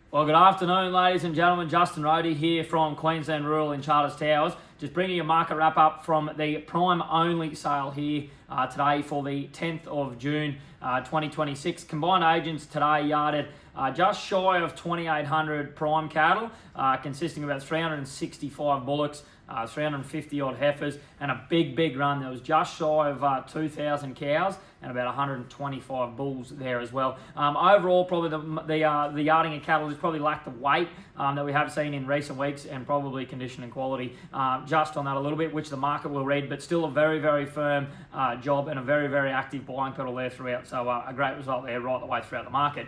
Well, good afternoon, ladies and gentlemen. Justin Rohde here from Queensland Rural in Charters Towers. Just bringing you a market wrap up from the Prime only sale here today for the 10th of June 2026. Combined agents today yarded just shy of 2,800 prime cattle, consisting of about 365 bullocks, 350 odd heifers, and a big run. There was just shy of 2,000 cows and about 125 bulls there as well. Overall, probably the yarding of cattle has probably lacked the weight that we have seen in recent weeks, and probably condition and quality just on that a little bit, which the market will read, but still a very firm job and a very active buying pedal there throughout. So a great result there right the way throughout the market.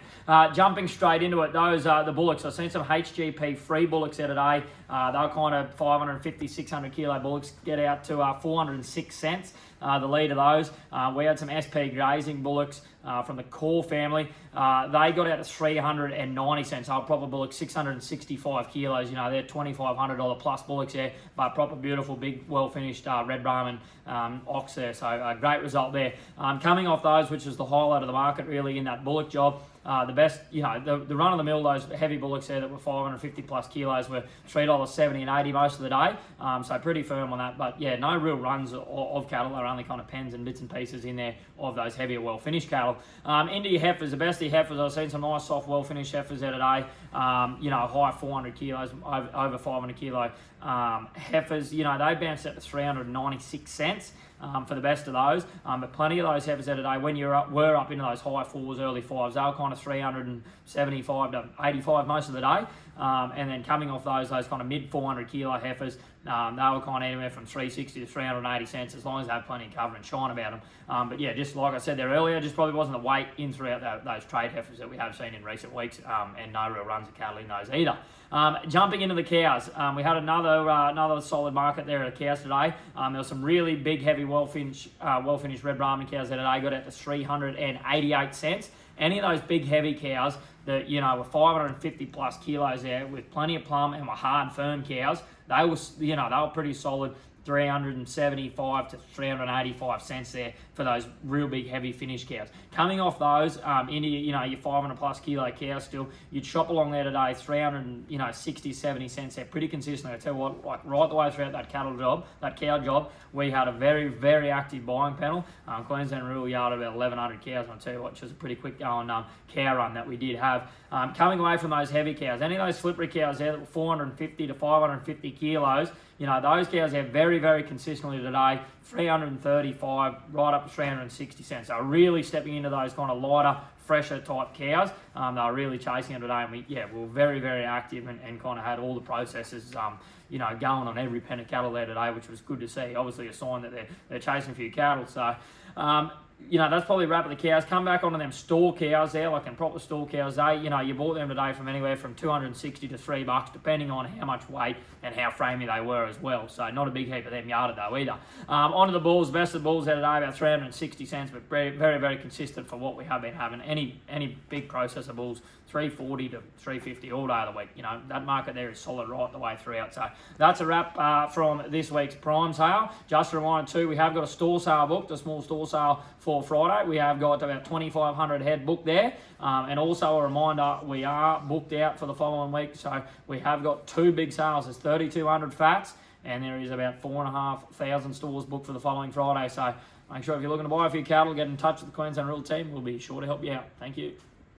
Jumping straight into it, those the bullocks. I've seen some HGP free bullocks there today. They're kind of 550, 600 kilo bullocks, get out to 406 cents. The lead of those. We had some SP grazing bullocks from the Core family. They got out to 390 cents. Our proper bullocks, 665 kilos. You know, they're $2,500 plus bullocks there, but proper beautiful, big, well-finished red Brahman ox there. So a great result there. Coming off those, which was the highlight of the market really in that bullock job. The best, you know, the run-of-the-mill, those heavy bullocks there that were 550 plus kilos were $3.70 and 80 most of the day. So pretty firm on that. But yeah, no real runs of cattle. They're only kind of pens and bits and pieces in there of those heavier, well-finished cattle. Into your heifers, the best of your heifers, I've seen some nice, soft, well-finished heifers there today. You know, high 400 kilos, over 500 kilo heifers. You know, they bounced up to 396 cents. For the best of those, but plenty of those heifers there today, when were up into those high fours, early fives, they were kind of 375 to 85 most of the day, and then coming off those kind of mid 400 kilo heifers, they were kind of anywhere from 360 to 380 cents, as long as they have plenty of cover and shine about them. But yeah, just like I said there earlier, just probably wasn't the weight in throughout those trade heifers that we have seen in recent weeks, and no real runs of cattle in those either. Jumping into the cows, we had another solid market there at the cows today. There was some really big, heavy, well-finished red Brahman cows there today. Got out to 388 cents. Any of those big, heavy cows that, you know, were 550 plus kilos there with plenty of plumb and were hard, firm cows, they were pretty solid. 375 to 385 cents there for those real big heavy finished cows. Coming off those into your 500 plus kilo cows, still you'd shop along there today 360, 70 cents there, pretty consistently. I tell you what, like right the way throughout that cow job, we had a very active buying panel. Queensland Rural yarded about 1,100 cows, and I tell you what, which was a pretty quick going cow run that we did have. Coming away from those heavy cows, any of those slippery cows there that were 450 to 550 kilos, you know, those cows have very consistently today, 335 right up to 360 cents. So really stepping into those kind of lighter, fresher type cows. They were really chasing them today, and we were very active and kind of had all the processes going on every pen of cattle there today, which was good to see. Obviously a sign that they're chasing a few cattle. So that's probably a wrap of the cows. Come back onto them store cows there, like in proper store cows. You bought them today from anywhere from $260 to $3, depending on how much weight and how framey they were as well. So not a big heap of them yarded though either. Onto the bulls, best of the bulls there today, about 360 cents, but very consistent for what we have been having. Any big processor bulls, 340 to 350 all day of the week. You know, that market there is solid right the way throughout. So that's a wrap from this week's prime sale. Just a reminder too, we have got a store sale booked, a small store sale for Friday. We have got about 2,500 head booked there. And also a reminder, we are booked out for the following week. So we have got two big sales. There's 3,200 fats, and there is about 4,500 stores booked for the following Friday. So make sure if you're looking to buy a few cattle, get in touch with the Queensland Rural team. We'll be sure to help you out. Thank you.